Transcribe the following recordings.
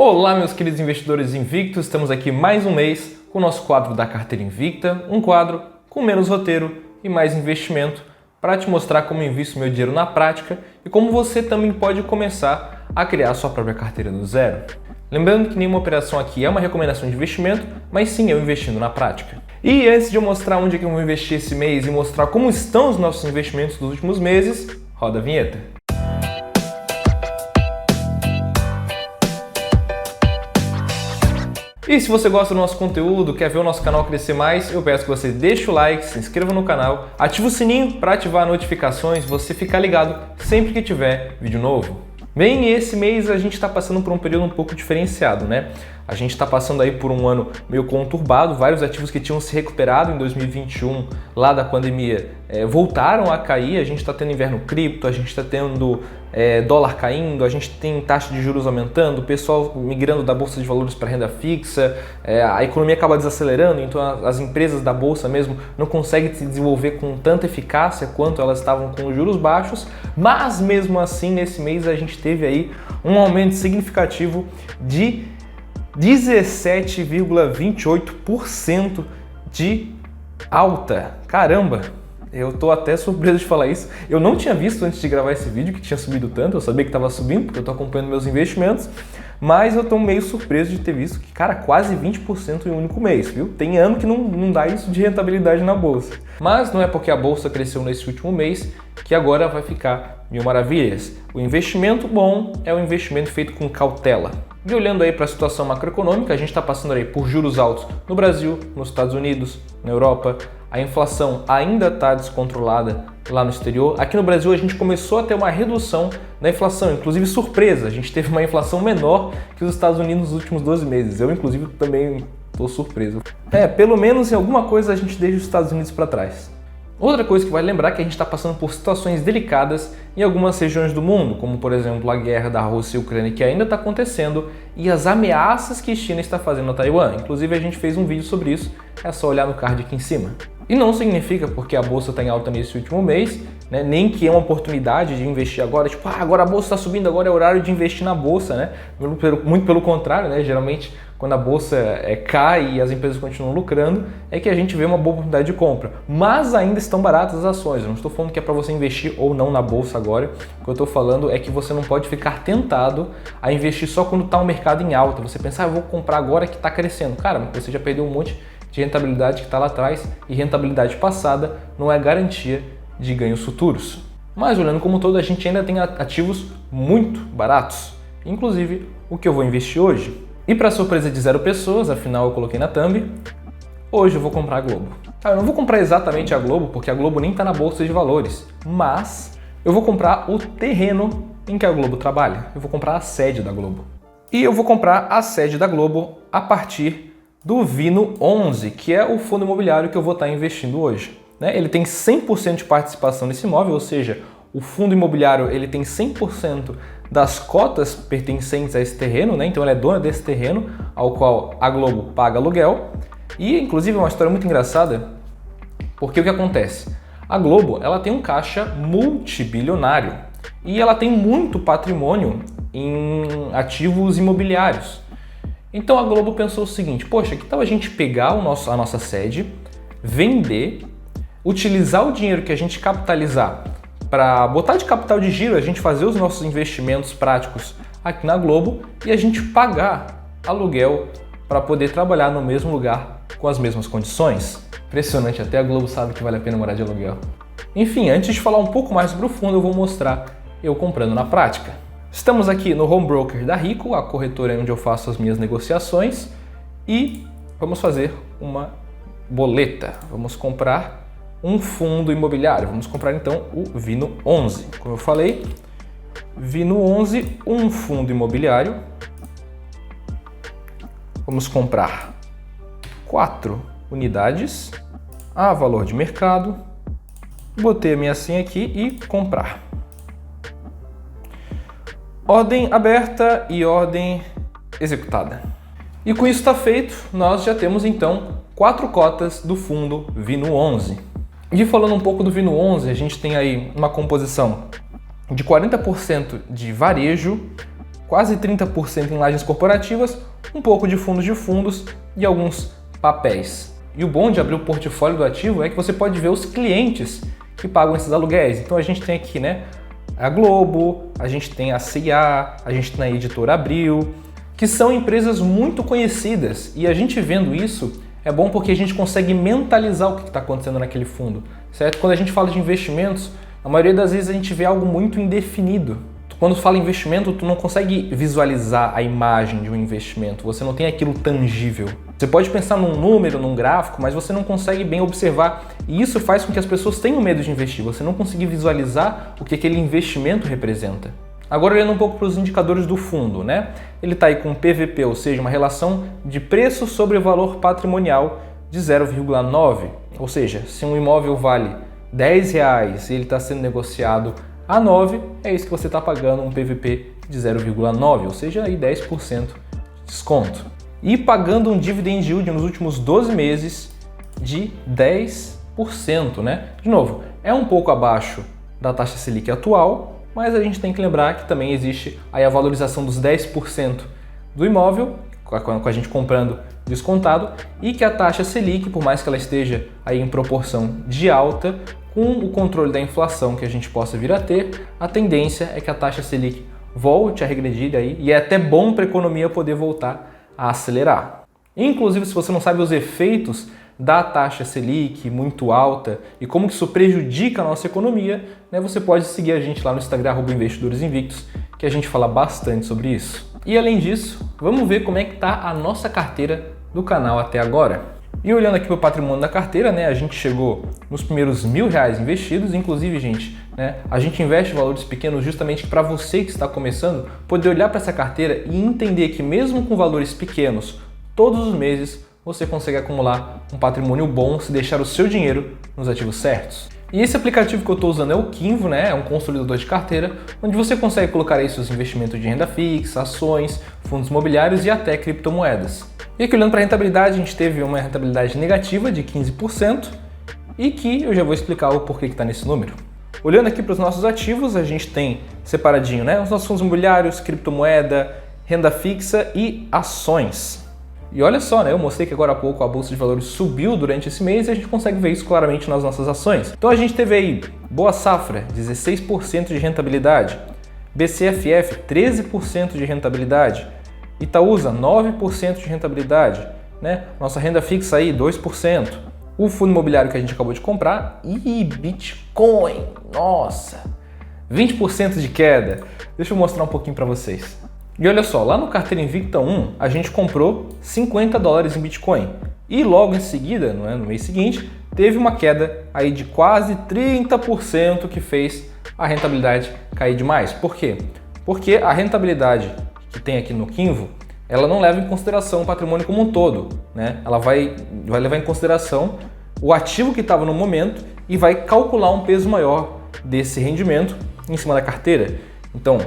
Olá, meus queridos investidores invictos, estamos aqui mais um mês com o nosso quadro da Carteira Invicta, um quadro com menos roteiro e mais investimento para te mostrar como eu invisto meu dinheiro na prática e como você também pode começar a criar a sua própria carteira do zero. Lembrando que nenhuma operação aqui é uma recomendação de investimento, mas sim eu investindo na prática. E antes de eu mostrar onde é que eu vou investir esse mês e mostrar como estão os nossos investimentos dos últimos meses, roda a vinheta. E se você gosta do nosso conteúdo, quer ver o nosso canal crescer mais, eu peço que você deixe o like, se inscreva no canal, ative o sininho para ativar notificações, você ficar ligado sempre que tiver vídeo novo. Bem, esse mês a gente está passando por um período um pouco diferenciado, né? A gente está passando aí por um ano meio conturbado, vários ativos que tinham se recuperado em 2021, lá da pandemia, voltaram a cair, a gente está tendo inverno cripto, a gente está tendo dólar caindo, a gente tem taxa de juros aumentando, o pessoal migrando da bolsa de valores para renda fixa, a economia acaba desacelerando, então as empresas da bolsa mesmo não conseguem se desenvolver com tanta eficácia quanto elas estavam com os juros baixos, mas mesmo assim nesse mês a gente teve aí um aumento significativo de 17,28% de alta. Caramba! Eu tô até surpreso de falar isso. Eu não tinha visto antes de gravar esse vídeo que tinha subido tanto. Eu sabia que estava subindo porque eu tô acompanhando meus investimentos, mas eu tô meio surpreso de ter visto que, cara, quase 20% em um único mês, viu? Tem ano que não dá isso de rentabilidade na bolsa. Mas não é porque a bolsa cresceu nesse último mês que agora vai ficar mil maravilhas. O investimento bom é o investimento feito com cautela. E olhando aí para a situação macroeconômica, a gente está passando aí por juros altos no Brasil, nos Estados Unidos, na Europa. A inflação ainda está descontrolada lá no exterior. Aqui no Brasil a gente começou a ter uma redução na inflação, inclusive surpresa. A gente teve uma inflação menor que os Estados Unidos nos últimos 12 meses. Eu, inclusive, também estou surpreso. Pelo menos em alguma coisa a gente deixa os Estados Unidos para trás. Outra coisa que vale lembrar é que a gente está passando por situações delicadas em algumas regiões do mundo, como por exemplo a guerra da Rússia e Ucrânia que ainda está acontecendo e as ameaças que a China está fazendo a Taiwan. Inclusive a gente fez um vídeo sobre isso, é só olhar no card aqui em cima. E não significa porque a bolsa está em alta nesse último mês, né, nem que é uma oportunidade de investir agora, tipo, agora a bolsa está subindo, agora é horário de investir na bolsa, né? Muito pelo contrário, né? Geralmente quando a bolsa cai e as empresas continuam lucrando, é que a gente vê uma boa oportunidade de compra. Mas ainda estão baratas as ações. Eu não estou falando que é para você investir ou não na bolsa agora. O que eu estou falando é que você não pode ficar tentado a investir só quando está o mercado em alta. Você pensar, eu vou comprar agora que está crescendo. Cara, você já perdeu um monte de rentabilidade que está lá atrás e rentabilidade passada não é garantia de ganhos futuros. Mas olhando como um todo, a gente ainda tem ativos muito baratos. Inclusive o que eu vou investir hoje. E para surpresa de zero pessoas, afinal eu coloquei na thumb, hoje eu vou comprar a Globo. Eu não vou comprar exatamente a Globo, porque a Globo nem está na bolsa de valores, mas eu vou comprar o terreno em que a Globo trabalha. Eu vou comprar a sede da Globo. E eu vou comprar a sede da Globo a partir do Vino 11, que é o fundo imobiliário que eu vou estar investindo hoje. Ele tem 100% de participação nesse imóvel, ou seja, o fundo imobiliário ele tem 100% das cotas pertencentes a esse terreno, né? Então ela é dona desse terreno, ao qual a Globo paga aluguel. E inclusive é uma história muito engraçada, porque o que acontece? A Globo ela tem um caixa multibilionário e ela tem muito patrimônio em ativos imobiliários. Então a Globo pensou o seguinte, poxa, que tal a gente pegar a nossa sede, vender, utilizar o dinheiro que a gente capitalizar para botar de capital de giro, a gente fazer os nossos investimentos práticos aqui na Globo e a gente pagar aluguel para poder trabalhar no mesmo lugar com as mesmas condições. Impressionante, até a Globo sabe que vale a pena morar de aluguel. Enfim, antes de falar um pouco mais sobre o fundo, eu vou mostrar eu comprando na prática. Estamos aqui no Home Broker da Rico, a corretora onde eu faço as minhas negociações, e vamos fazer uma boleta. Vamos comprar um fundo imobiliário. Vamos comprar então o Vino 11. Como eu falei, Vino 11, um fundo imobiliário. Vamos comprar 4 unidades a valor de mercado. Botei a minha senha aqui e comprar. Ordem aberta e ordem executada. E com isso está feito, nós já temos então 4 cotas do fundo Vino 11. E falando um pouco do Vino 11, a gente tem aí uma composição de 40% de varejo, quase 30% em lajes corporativas, um pouco de fundos e alguns papéis. E o bom de abrir o portfólio do ativo é que você pode ver os clientes que pagam esses aluguéis. Então a gente tem aqui, né, a Globo, a gente tem a C&A, a gente tem a Editora Abril, que são empresas muito conhecidas. E a gente vendo isso é bom porque a gente consegue mentalizar o que está acontecendo naquele fundo, certo? Quando a gente fala de investimentos, a maioria das vezes a gente vê algo muito indefinido. Quando fala investimento, tu não consegue visualizar a imagem de um investimento, você não tem aquilo tangível. Você pode pensar num número, num gráfico, mas você não consegue bem observar, e isso faz com que as pessoas tenham medo de investir, você não conseguir visualizar o que aquele investimento representa. Agora olhando um pouco para os indicadores do fundo, né? Ele está aí com um PVP, ou seja, uma relação de preço sobre valor patrimonial de 0,9, ou seja, se um imóvel vale R$10 e ele está sendo negociado a 9, é isso que você está pagando, um PVP de 0,9, ou seja, aí 10% de desconto. E pagando um dividend yield nos últimos 12 meses de 10%, né? De novo, é um pouco abaixo da taxa Selic atual, mas a gente tem que lembrar que também existe aí a valorização dos 10% do imóvel, com a gente comprando descontado, e que a taxa Selic, por mais que ela esteja aí em proporção de alta, com o controle da inflação que a gente possa vir a ter, a tendência é que a taxa Selic volte a regredir aí, e é até bom para a economia poder voltar a acelerar. Inclusive, se você não sabe os efeitos da taxa Selic muito alta e como que isso prejudica a nossa economia, né, você pode seguir a gente lá no Instagram, @investidoresinvictos, que a gente fala bastante sobre isso. E além disso, vamos ver como é que está a nossa carteira do canal até agora. E olhando aqui para o patrimônio da carteira, né, a gente chegou nos primeiros R$1.000 investidos. Inclusive, gente, né, a gente investe valores pequenos justamente para você que está começando poder olhar para essa carteira e entender que mesmo com valores pequenos, todos os meses você consegue acumular um patrimônio bom se deixar o seu dinheiro nos ativos certos. E esse aplicativo que eu estou usando é o Kinvo, né? É um consolidador de carteira, onde você consegue colocar aí seus investimentos de renda fixa, ações, fundos imobiliários e até criptomoedas. E aqui olhando para a rentabilidade, a gente teve uma rentabilidade negativa de 15% e que eu já vou explicar o porquê que está nesse número. Olhando aqui para os nossos ativos, a gente tem separadinho, né, os nossos fundos imobiliários, criptomoeda, renda fixa e ações. E olha só, né, eu mostrei que agora há pouco a Bolsa de Valores subiu durante esse mês e a gente consegue ver isso claramente nas nossas ações. Então a gente teve aí Boa Safra, 16% de rentabilidade, BCFF, 13% de rentabilidade, Itaúsa, 9% de rentabilidade, né? Nossa renda fixa aí, 2%. O fundo imobiliário que a gente acabou de comprar e Bitcoin, nossa, 20% de queda. Deixa eu mostrar um pouquinho para vocês. E olha só, lá no Carteira Invicta 1, a gente comprou $50 em Bitcoin. E logo em seguida, no mês seguinte, teve uma queda aí de quase 30% que fez a rentabilidade cair demais. Por quê? Porque a rentabilidade que tem aqui no Kinvo, ela não leva em consideração o patrimônio como um todo, né? Ela vai levar em consideração o ativo que estava no momento e vai calcular um peso maior desse rendimento em cima da carteira. Então,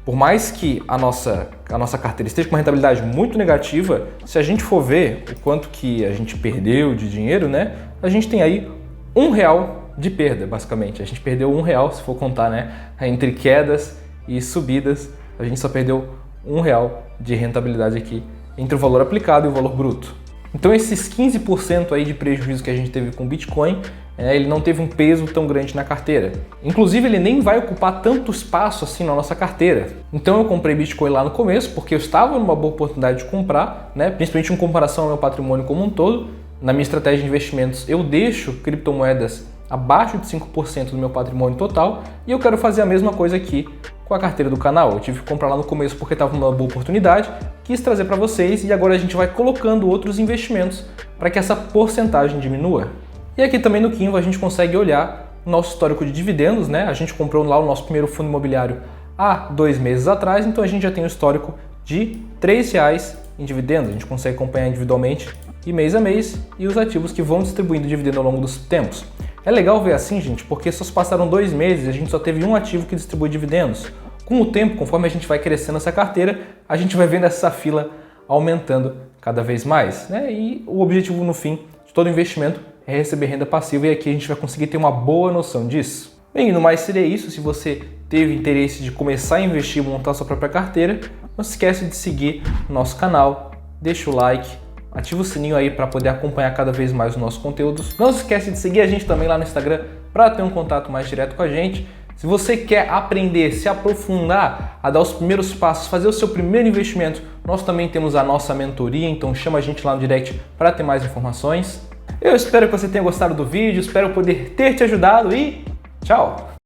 por mais que a nossa carteira esteja com uma rentabilidade muito negativa, se a gente for ver o quanto que a gente perdeu de dinheiro, né? A gente tem aí R$1 de perda, basicamente. A gente perdeu R$1, se for contar, né? Entre quedas e subidas, a gente só perdeu R$1 de rentabilidade aqui entre o valor aplicado e o valor bruto. Então esses 15% aí de prejuízo que a gente teve com o Bitcoin, ele não teve um peso tão grande na carteira. Inclusive ele nem vai ocupar tanto espaço assim na nossa carteira. Então eu comprei Bitcoin lá no começo porque eu estava numa boa oportunidade de comprar, né? Principalmente em comparação ao meu patrimônio como um todo. Na minha estratégia de investimentos eu deixo criptomoedas abaixo de 5% do meu patrimônio total e eu quero fazer a mesma coisa aqui com a carteira do canal. Eu tive que comprar lá no começo porque estava numa boa oportunidade, quis trazer para vocês e agora a gente vai colocando outros investimentos para que essa porcentagem diminua. E aqui também no Kinvo a gente consegue olhar o nosso histórico de dividendos, né? A gente comprou lá o nosso primeiro fundo imobiliário há 2 meses atrás, então a gente já tem um histórico de R$3 em dividendos. A gente consegue acompanhar individualmente e mês a mês e os ativos que vão distribuindo dividendo ao longo dos tempos. É legal ver assim, gente, porque só passaram 2 meses e a gente só teve um ativo que distribui dividendos. Com o tempo, conforme a gente vai crescendo essa carteira, a gente vai vendo essa fila aumentando cada vez mais, né? E o objetivo no fim de todo investimento é receber renda passiva e aqui a gente vai conseguir ter uma boa noção disso. Bem, no mais seria isso. Se você teve interesse de começar a investir e montar sua própria carteira, não se esquece de seguir o nosso canal, deixa o like, ativa o sininho aí para poder acompanhar cada vez mais os nossos conteúdos. Não se esquece de seguir a gente também lá no Instagram para ter um contato mais direto com a gente. Se você quer aprender, se aprofundar, a dar os primeiros passos, fazer o seu primeiro investimento, nós também temos a nossa mentoria, então chama a gente lá no direct para ter mais informações. Eu espero que você tenha gostado do vídeo, espero poder ter te ajudado e tchau!